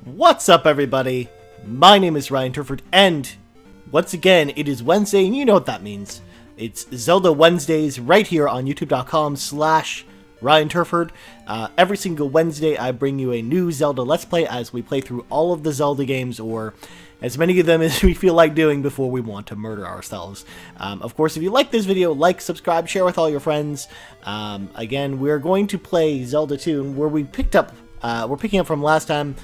What's up, everybody? My name is Ryan Turford, and once again, it is Wednesday, and you know what that means. It's Zelda Wednesdays right here on youtube.com/Ryan Turford. Every single Wednesday, I bring you a new Zelda Let's Play as we play through all of the Zelda games, or as many of them as we feel like doing before we want to murder ourselves. Of course, if you like this video, like, subscribe, share with all your friends. Again, we're going to play Zelda 2, where we picked up we're picking up from last time.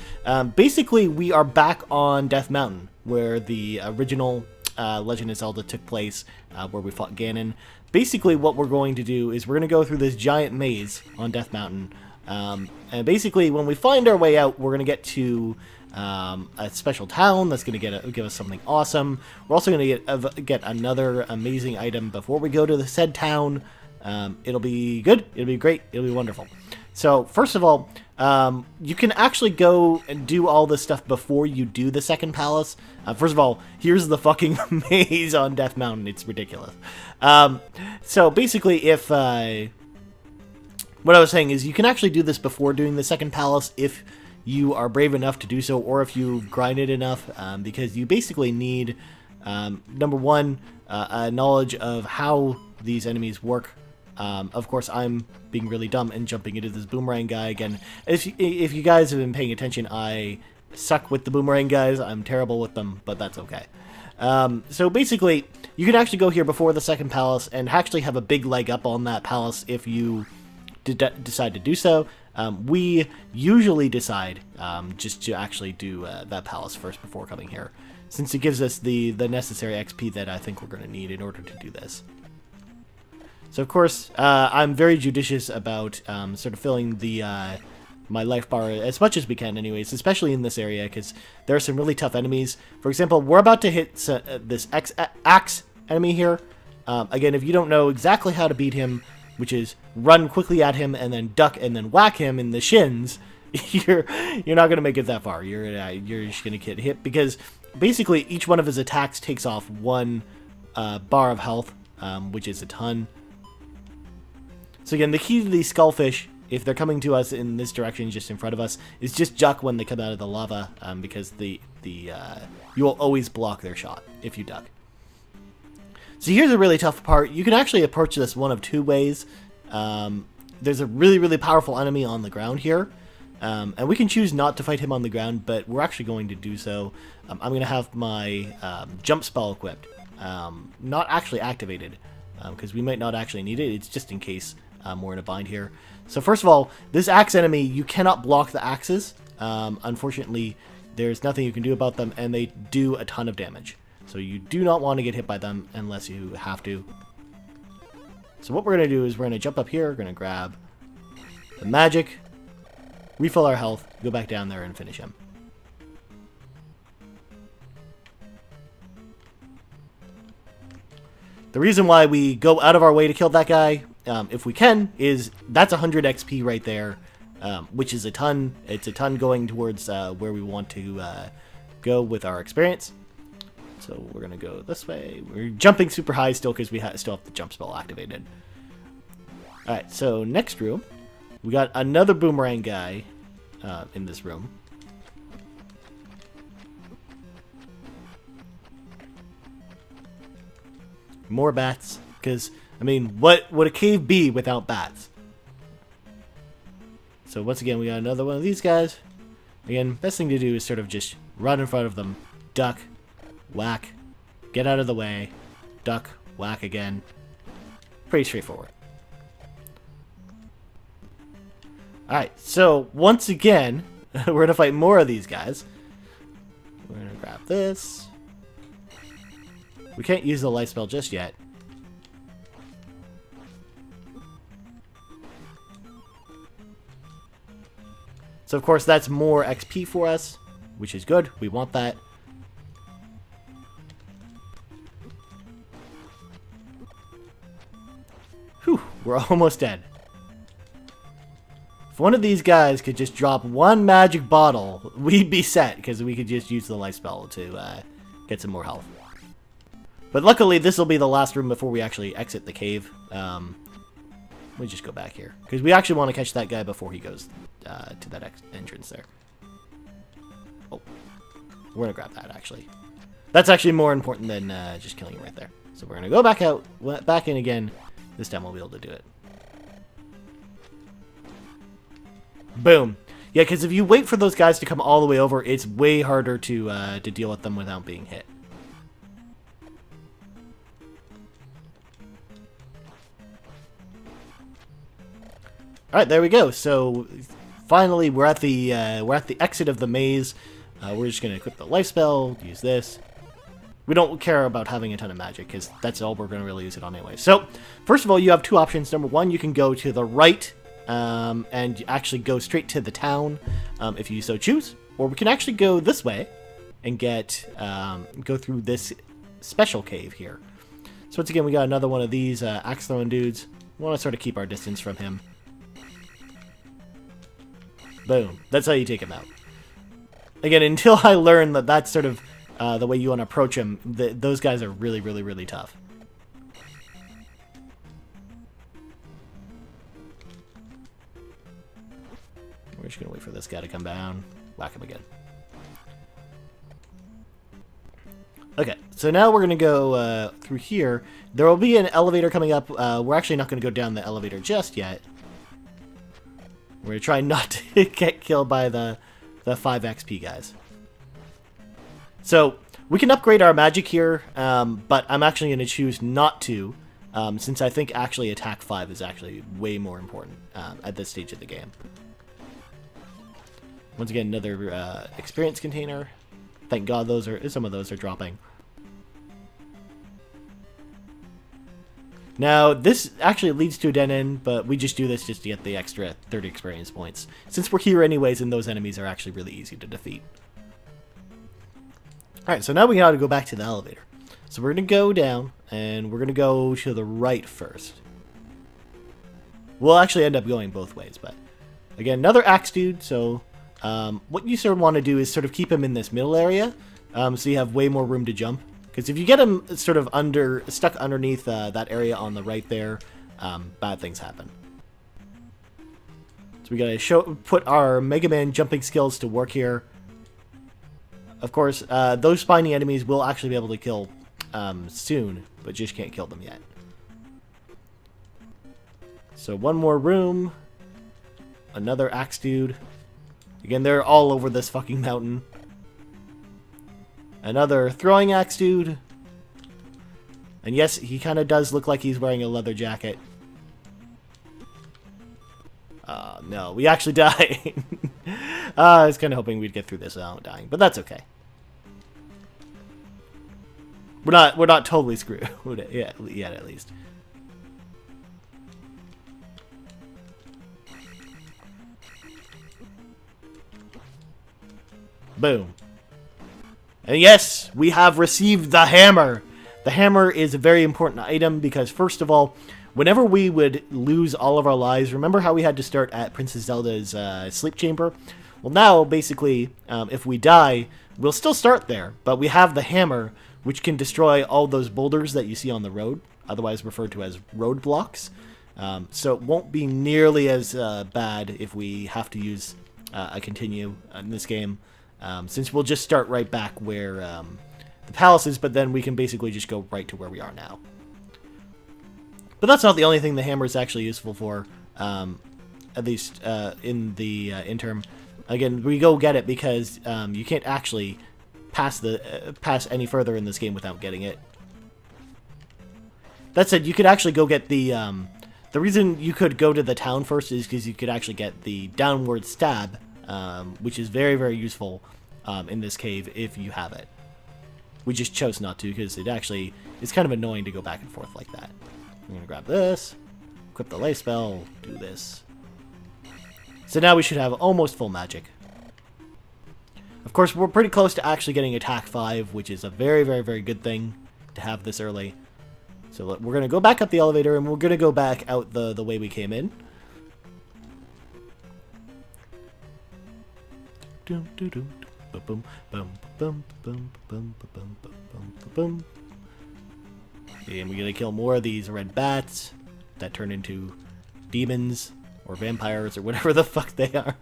Basically, we are back on Death Mountain, where the original Legend of Zelda took place, where we fought Ganon. Basically, what we're going to do is we're going to go through this giant maze on Death Mountain. And basically, when we find our way out, we're going to get to a special town that's going to give us something awesome. We're also going to get another amazing item before we go to the said town. It'll be good. It'll be great. It'll be wonderful. So, first of all, you can actually go and do all this stuff before you do the second palace. First of all, here's the fucking maze on Death Mountain. It's ridiculous. So, basically, if... what I was saying is you can actually do this before doing the second palace if you are brave enough to do so, or if you grind it enough, because you basically need, number one, a knowledge of how these enemies work. Of course, I'm being really dumb and jumping into this boomerang guy again. If you guys have been paying attention, I suck with the boomerang guys. I'm terrible with them, but that's okay. So basically, you can actually go here before the second palace and actually have a big leg up on that palace if you decide to do so. We usually decide just to actually do that palace first before coming here, since it gives us the necessary XP that I think we're going to need in order to do this. So, of course, I'm very judicious about sort of filling the my life bar as much as we can anyways, especially in this area, because there are some really tough enemies. For example, we're about to hit this axe enemy here. Again, if you don't know exactly how to beat him, which is run quickly at him and then duck and then whack him in the shins, you're not going to make it that far. You're just going to get hit, because basically each one of his attacks takes off one bar of health, which is a ton. So again, the key to these skullfish, if they're coming to us in this direction just in front of us, is just duck when they come out of the lava, because you will always block their shot if you duck. So here's a really tough part. You can actually approach this one of two ways. There's a really, really powerful enemy on the ground here, and we can choose not to fight him on the ground, but we're actually going to do so. I'm going to have my jump spell equipped, not actually activated, because we might not actually need it. It's just in case we're in a bind here. So first of all, this axe enemy, you cannot block the axes. Unfortunately, there's nothing you can do about them, and they do a ton of damage. So you do not want to get hit by them unless you have to. So what we're going to do is we're going to jump up here, we're going to grab the magic, refill our health, go back down there and finish him. The reason why we go out of our way to kill that guy, if we can, is that's 100 XP right there, which is a ton. It's a ton going towards where we want to go with our experience. So we're going to go this way. We're jumping super high still because we still have the jump spell activated. Alright, so next room. We got another boomerang guy in this room. More bats, because, I mean, what would a cave be without bats? So once again, we got another one of these guys. Again, best thing to do is sort of just run in front of them, duck, whack, get out of the way, duck, whack again. Pretty straightforward. Alright, so once again, we're going to fight more of these guys. We're going to grab this. We can't use the life spell just yet. So of course that's more XP for us, which is good. We want that. Whew, we're almost dead. If one of these guys could just drop one magic bottle, we'd be set, because we could just use the life spell to get some more health. But luckily, this will be the last room before we actually exit the cave. Let me just go back here, because we actually want to catch that guy before he goes to that entrance there. We're gonna grab that, actually. That's actually more important than just killing it right there. So we're gonna go back out, back in again. This time we'll be able to do it. Boom. Yeah, because if you wait for those guys to come all the way over, it's way harder to deal with them without being hit. All right, there we go. So finally, we're at the exit of the maze. We're just gonna equip the life spell, use this. We don't care about having a ton of magic because that's all we're gonna really use it on anyway. So first of all, you have two options. Number one, you can go to the right. And actually go straight to the town if you so choose, or we can actually go this way and go through this special cave here. So once again, we got another one of these axe throwing dudes. We want to sort of keep our distance from him. Boom. That's how you take him out. Again, until I learn that that's sort of the way you want to approach him, those guys are really, really, really tough. We're just going to wait for this guy to come down. Whack him again. Okay, so now we're going to go through here. There will be an elevator coming up. We're actually not going to go down the elevator just yet. We're going to try not to get killed by the 5 XP guys. So, we can upgrade our magic here, but I'm actually going to choose not to, since I think actually attack 5 is actually way more important at this stage of the game. Once again, another experience container. Thank God some of those are dropping. Now, this actually leads to a dead end, but we just do this just to get the extra 30 experience points. Since we're here anyways, and those enemies are actually really easy to defeat. Alright, so now we gotta go back to the elevator. So we're gonna go down, and we're gonna go to the right first. We'll actually end up going both ways, but... Again, another axe dude, so... what you sort of want to do is sort of keep him in this middle area, so you have way more room to jump. Because if you get him sort of stuck underneath that area on the right there, bad things happen. So we gotta put our Mega Man jumping skills to work here. Of course, those spiny enemies will actually be able to kill soon, but just can't kill them yet. So one more room, another axe dude. Again, they're all over this fucking mountain. Another throwing axe dude. And yes, he kind of does look like he's wearing a leather jacket. No, we actually died. I was kind of hoping we'd get through this without dying, but that's okay. We're not totally screwed yet, at least. Boom. And yes, we have received the hammer. The hammer is a very important item because, first of all, whenever we would lose all of our lives, remember how we had to start at Princess Zelda's sleep chamber? Well, now, basically, if we die, we'll still start there, but we have the hammer, which can destroy all those boulders that you see on the road, otherwise referred to as roadblocks. So it won't be nearly as bad if we have to use a continue in this game. Since we'll just start right back where the palace is, but then we can basically just go right to where we are now. But that's not the only thing the hammer is actually useful for, at least in the interim. Again, we go get it because you can't actually pass any further in this game without getting it. That said, you could actually go get the reason you could go to the town first is because you could actually get the downward stab, which is very, very useful in this cave if you have it. We just chose not to because it actually is kind of annoying to go back and forth like that. I'm going to grab this, equip the life spell, do this. So now we should have almost full magic. Of course, we're pretty close to actually getting attack 5, which is a very, very, very good thing to have this early. So we're going to go back up the elevator, and we're going to go back out the way we came in. And we're going to kill more of these red bats that turn into demons or vampires or whatever the fuck they are.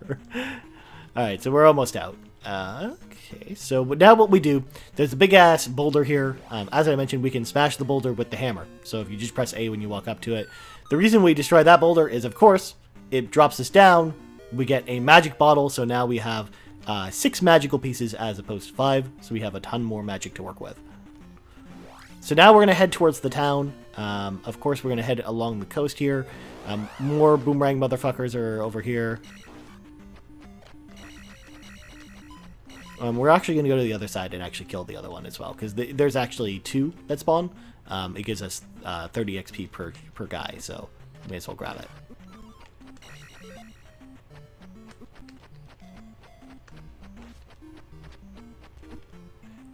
Alright, so we're almost out. Okay, so now what we do, there's a big-ass boulder here. As I mentioned, we can smash the boulder with the hammer. So if you just press A when you walk up to it. The reason we destroy that boulder is, of course, it drops us down. We get a magic bottle, so now we have 6 magical pieces as opposed to 5. So we have a ton more magic to work with. So now we're going to head towards the town. Of course, we're going to head along the coast here. More boomerang motherfuckers are over here. We're actually going to go to the other side and actually kill the other one as well, because there's actually 2 that spawn. It gives us 30 XP per guy, so may as well grab it.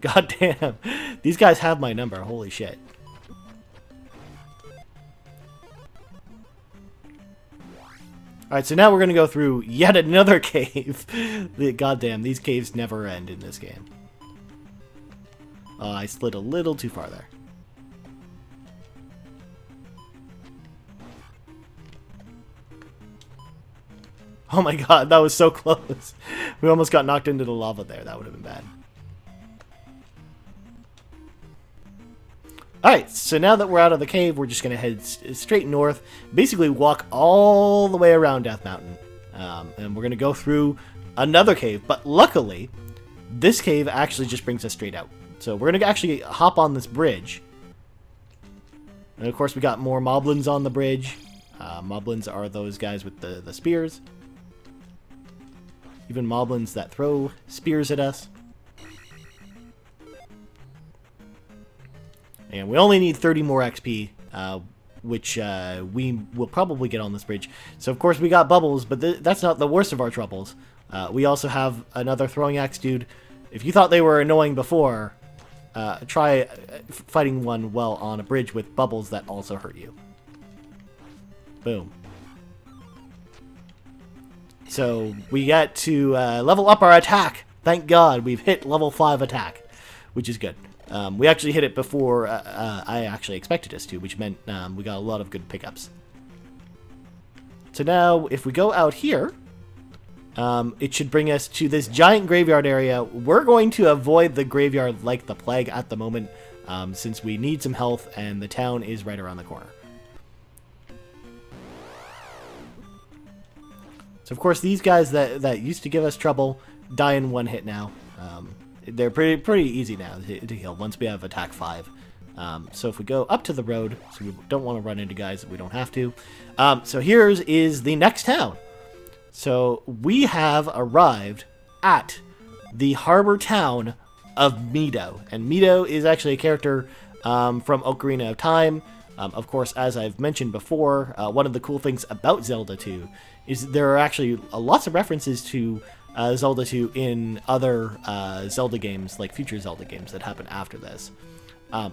God damn, these guys have my number, holy shit. Alright, so now we're going to go through yet another cave. Goddamn, these caves never end in this game. I slid a little too far there. Oh my god, that was so close. We almost got knocked into the lava there. That would have been bad. Alright, so now that we're out of the cave, we're just going to head straight north. Basically walk all the way around Death Mountain. And we're going to go through another cave. But luckily, this cave actually just brings us straight out. So we're going to actually hop on this bridge. And of course we got more moblins on the bridge. Moblins are those guys with the spears. Even moblins that throw spears at us. And we only need 30 more XP, which we will probably get on this bridge. So, of course, we got bubbles, but that's not the worst of our troubles. We also have another throwing axe dude. If you thought they were annoying before, try fighting one well on a bridge with bubbles that also hurt you. Boom. So, we get to level up our attack. Thank God, we've hit level 5 attack, which is good. We actually hit it before I actually expected us to, which meant we got a lot of good pickups. So now, if we go out here, it should bring us to this giant graveyard area. We're going to avoid the graveyard like the plague at the moment, since we need some health and the town is right around the corner. So, of course, these guys that used to give us trouble die in one hit now. They're pretty easy now to heal once we have attack 5. So if we go up to the road, so we don't want to run into guys that we don't have to. So here's is the next town. So we have arrived at the harbor town of Mido. And Mido is actually a character from Ocarina of Time. Of course, as I've mentioned before, one of the cool things about Zelda 2 is there are actually lots of references to Zelda 2 in other Zelda games, like future Zelda games that happen after this.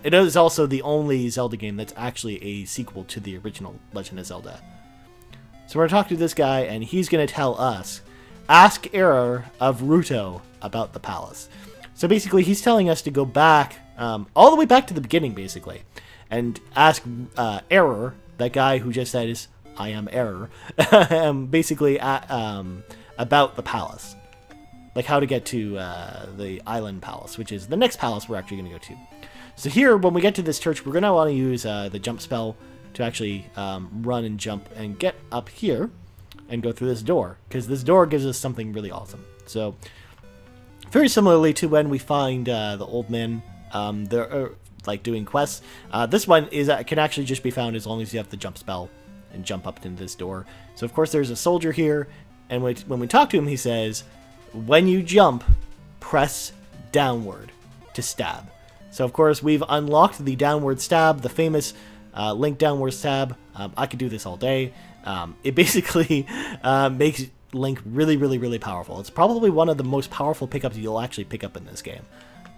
It is also the only Zelda game that's actually a sequel to the original Legend of Zelda. So we're going to talk to this guy, and he's going to tell us, ask Error of Ruto about the palace. So basically, he's telling us to go back, all the way back to the beginning, basically, and ask Error, that guy who just says, I am Error, basically about the palace. Like how to get to the island palace, which is the next palace we're actually going to go to. So here, when we get to this church, we're going to want to use the jump spell to actually run and jump and get up here and go through this door, because this door gives us something really awesome. So, very similarly to when we find the old men, they're like doing quests. This one can actually just be found as long as you have the jump spell and jump up into this door. So of course there's a soldier here, and when we talk to him, he says, when you jump, press downward to stab. So of course we've unlocked the downward stab, the famous Link downward stab. I could do this all day. It basically makes Link really powerful. It's probably one of the most powerful pickups you'll actually pick up in this game.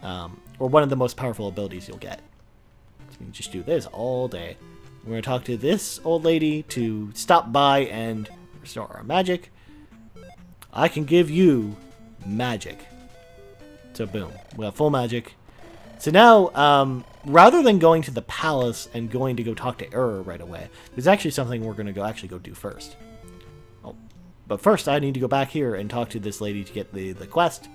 Or one of the most powerful abilities you'll get. So we can just do this all day. We're going to talk to this old lady to stop by and restore our magic. I can give you magic. So boom, we have full magic. So now, rather than going to the palace and going to go talk to Error right away, there's actually something we're going to go do first. Oh, But first, I need to go back here and talk to this lady to get the quest.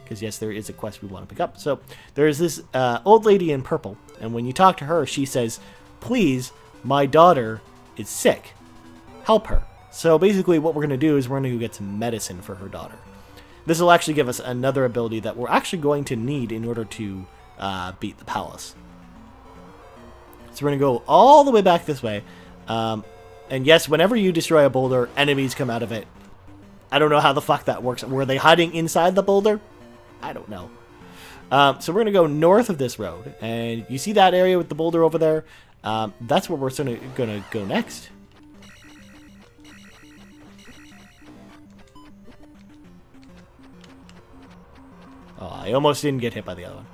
Because, yes, there is a quest we want to pick up. So, there's this old lady in purple. And when you talk to her, she says, please, my daughter is sick. Help her. So, basically, what we're going to do is we're going to go get some medicine for her daughter. This will actually give us another ability that we're actually going to need in order to beat the palace. So, we're going to go all the way back this way. And yes, whenever you destroy a boulder, enemies come out of it. I don't know how the fuck that works. Were they hiding inside the boulder? I don't know. So we're going to go north of this road. And you see that area with the boulder over there? That's where we're going to go next. Oh, I almost didn't get hit by the other one.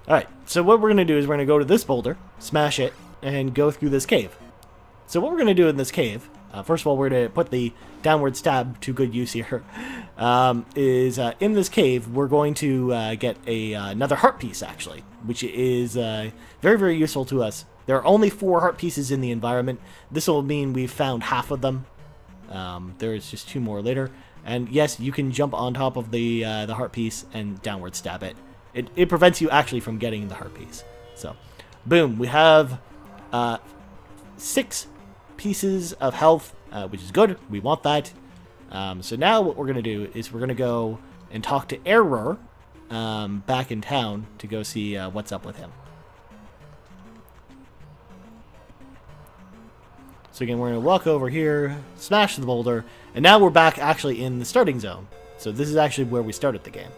Alright, so what we're going to do is we're going to go to this boulder, smash it, and go through this cave. So what we're going to do in this cave, first of all, we're going to put the downward stab to good use here, is in this cave, we're going to get another heart piece, actually, which is very, very useful to us. There are only 4 heart pieces in the environment. This will mean we've found half of them. There's just 2 more later. And yes, you can jump on top of the heart piece and downward stab it. It prevents you actually from getting the heart piece. So, boom, we have 6 pieces of health, which is good. We want that. So now what we're going to do is we're going to go and talk to Error back in town to go see what's up with him. So again, we're going to walk over here, smash the boulder, and now we're back actually in the starting zone. So this is actually where we started the game.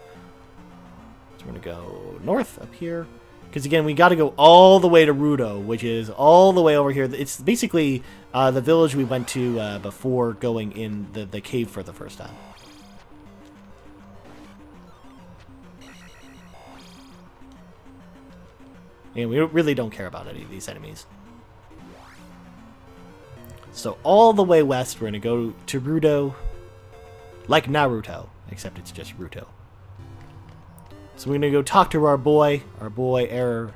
We're going to go north up here. Because, again, we got to go all the way to Rudo, which is all the way over here. It's basically the village we went to before going in the cave for the first time. And we really don't care about any of these enemies. So all the way west, we're going to go to Rudo. Like Naruto, except it's just Ruto. So we're going to go talk to our boy Error.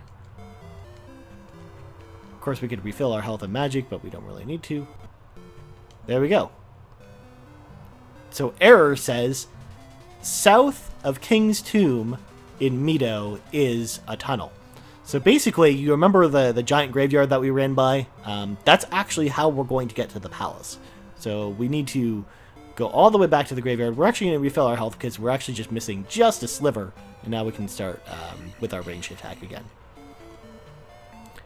Of course, we could refill our health and magic, but we don't really need to. There we go. So Error says, south of King's Tomb in Mido is a tunnel. So basically, you remember the giant graveyard that we ran by? That's actually how we're going to get to the palace. So we need to go all the way back to the graveyard. We're actually going to refill our health because we're actually just missing just a sliver. And now we can start with our ranged attack again.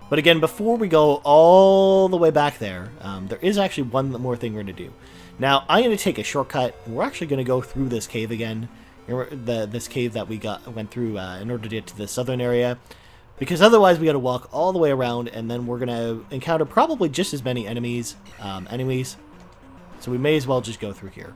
But again, before we go all the way back there, there is actually one more thing we're going to do. Now, I'm going to take a shortcut. We're actually going to go through this cave again. This cave that we went through in order to get to the southern area. Because otherwise we got to walk all the way around, and then we're going to encounter probably just as many enemies. So we may as well just go through here.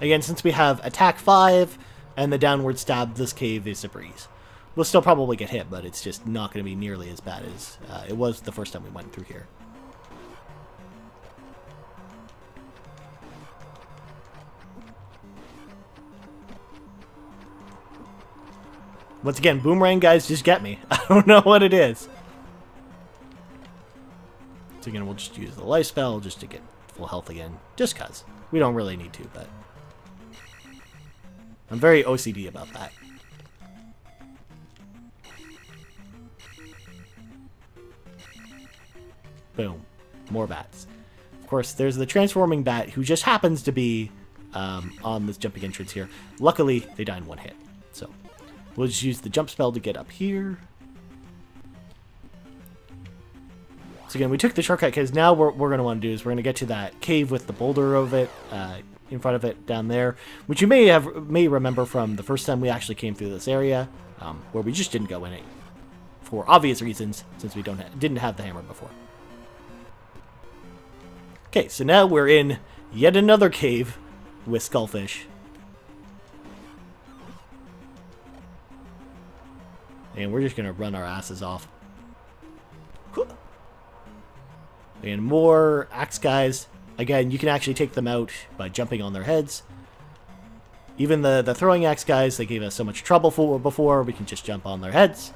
Again, since we have attack 5 and the downward stab, this cave is a breeze. We'll still probably get hit, but it's just not going to be nearly as bad as it was the first time we went through here. Once again, boomerang guys just get me. I don't know what it is. So again, we'll just use the life spell just to get full health again. Just cuz. We don't really need to, but I'm very OCD about that. Boom. More bats. Of course, there's the transforming bat who just happens to be on this jumping entrance here. Luckily, they die in one hit. So we'll just use the jump spell to get up here. So again, we took the shortcut because now what we're going to want to do is we're going to get to that cave with the boulder of it in front of it down there, which you may remember from the first time we actually came through this area, where we just didn't go in it for obvious reasons since we didn't have the hammer before. Okay, so now we're in yet another cave with skullfish. And we're just going to run our asses off. And more axe guys. Again, you can actually take them out by jumping on their heads. Even the throwing axe guys, they gave us so much trouble for before, we can just jump on their heads.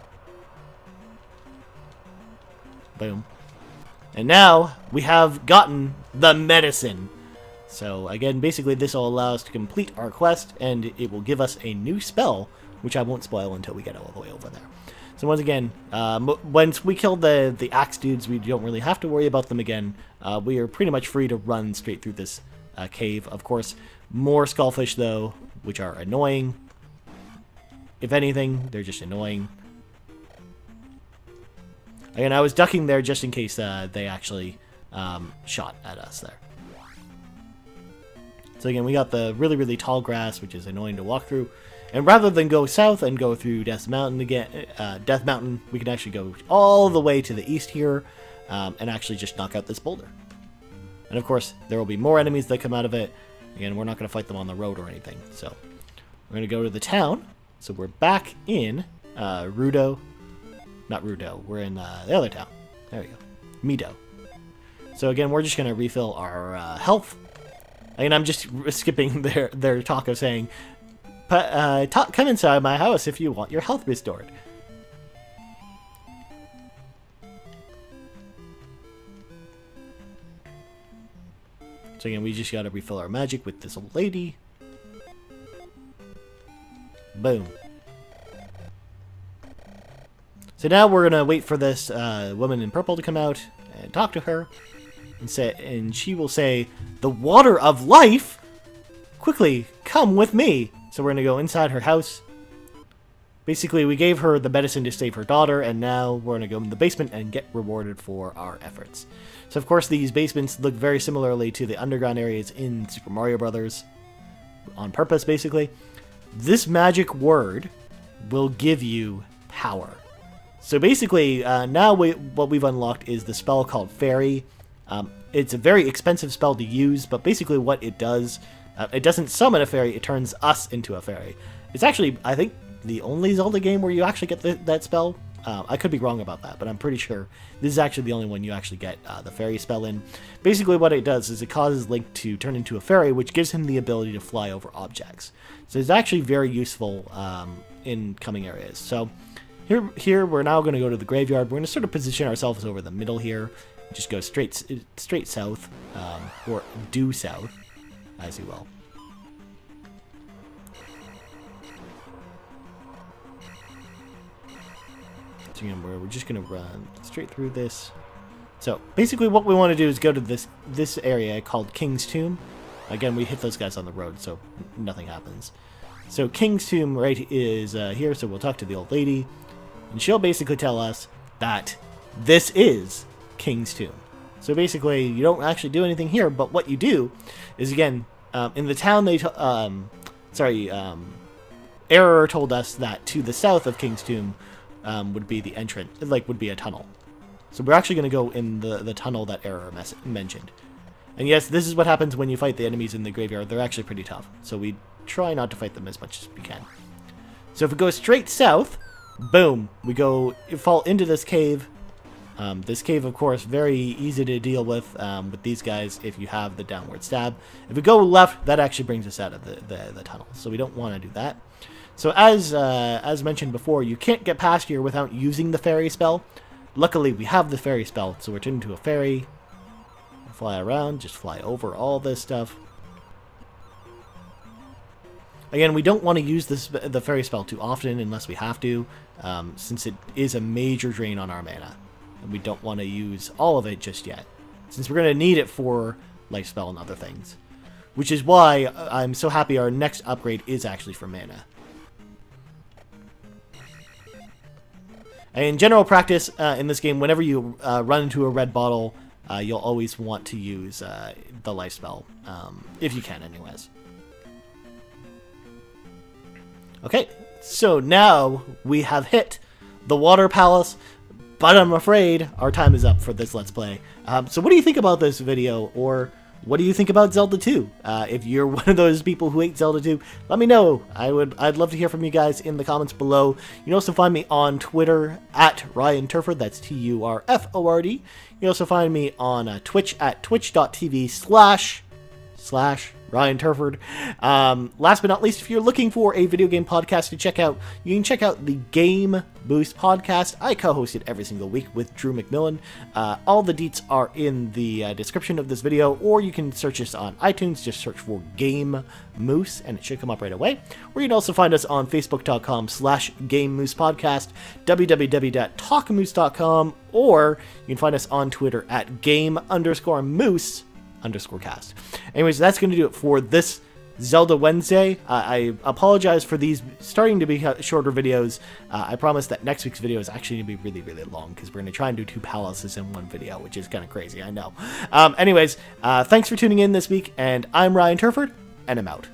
Boom. And now, we have gotten the medicine. So, again, basically this will allow us to complete our quest, and it will give us a new spell, which I won't spoil until we get all the way over there. So once again, once we kill the axe dudes, we don't really have to worry about them again. We are pretty much free to run straight through this cave. Of course, more skullfish, though, which are annoying. If anything, they're just annoying. Again, I was ducking there just in case they actually shot at us there. So again, we got the really, really tall grass, which is annoying to walk through. And rather than go south and go through Death Mountain again, we can actually go all the way to the east here and actually just knock out this boulder. And of course, there will be more enemies that come out of it. Again, we're not going to fight them on the road or anything. So we're going to go to the town. So we're back in Rudo. Not Rudo. We're in the other town. There we go. Mido. So again, we're just going to refill our health. And I'm just skipping their talk of saying, come inside my house if you want your health restored. So again, we just gotta refill our magic with this old lady. Boom. So now we're gonna wait for this woman in purple to come out and talk to her, and she will say, "The water of life? Quickly, come with me." So we're going to go inside her house. Basically, we gave her the medicine to save her daughter, and now we're going to go in the basement and get rewarded for our efforts. So of course, these basements look very similarly to the underground areas in Super Mario Brothers, on purpose, basically. This magic word will give you power. So basically, now what we've unlocked is the spell called Fairy. It's a very expensive spell to use, but basically what it does... it doesn't summon a fairy, it turns us into a fairy. It's actually, I think, the only Zelda game where you actually get that spell. I could be wrong about that, but I'm pretty sure this is actually the only one you actually get the fairy spell in. Basically what it does is it causes Link to turn into a fairy, which gives him the ability to fly over objects. So it's actually very useful in coming areas. So here we're now going to go to the graveyard. We're going to sort of position ourselves over the middle here. Just go straight south, or due south. As you will. So again, we're just going to run straight through this. So basically what we want to do is go to this area called King's Tomb. Again, we hit those guys on the road, so nothing happens. So King's Tomb right is here, so we'll talk to the old lady. And she'll basically tell us that this is King's Tomb. So basically, you don't actually do anything here, but what you do is, again, in the town, Error told us that to the south of King's Tomb would be the entrance, would be a tunnel. So we're actually going to go in the tunnel that Error mentioned. And yes, this is what happens when you fight the enemies in the graveyard. They're actually pretty tough, so we try not to fight them as much as we can. So if we go straight south, boom, we fall into this cave. This cave, of course, very easy to deal with these guys if you have the downward stab. If we go left, that actually brings us out of the tunnel, so we don't want to do that. So as mentioned before, you can't get past here without using the fairy spell. Luckily, we have the fairy spell, so we're turned into a fairy. Fly around, just fly over all this stuff. Again, we don't want to use the fairy spell too often unless we have to, since it is a major drain on our mana. And we don't want to use all of it just yet, since we're going to need it for life spell and other things. Which is why I'm so happy our next upgrade is actually for mana. And in general practice, in this game, whenever you run into a red bottle, you'll always want to use the life spell, if you can anyways. Okay, so now we have hit the Water Palace, but I'm afraid our time is up for this Let's Play. So what do you think about this video, or what do you think about Zelda 2? If you're one of those people who hate Zelda 2, let me know. I'd love to hear from you guys in the comments below. You can also find me on Twitter at Ryan Turford, that's Turford. You can also find me on Twitch at twitch.tv// Ryan Turford. Last but not least, if you're looking for a video game podcast to check out, you can check out the Game Boost podcast. I co-host it every single week with Drew McMillan. All the deets are in the description of this video, or you can search us on iTunes. Just search for Game Moose, and it should come up right away. Or you can also find us on Facebook.com/Game Moose Podcast, www.talkmoose.com, or you can find us on Twitter at Game_Moose_cast. Anyways, that's going to do it for this Zelda Wednesday. I apologize for these starting to be shorter videos. I promise that next week's video is actually going to be really, really long, because we're going to try and do 2 palaces in one video, which is kind of crazy, I know. Anyways, thanks for tuning in this week, and I'm Ryan Turford, and I'm out.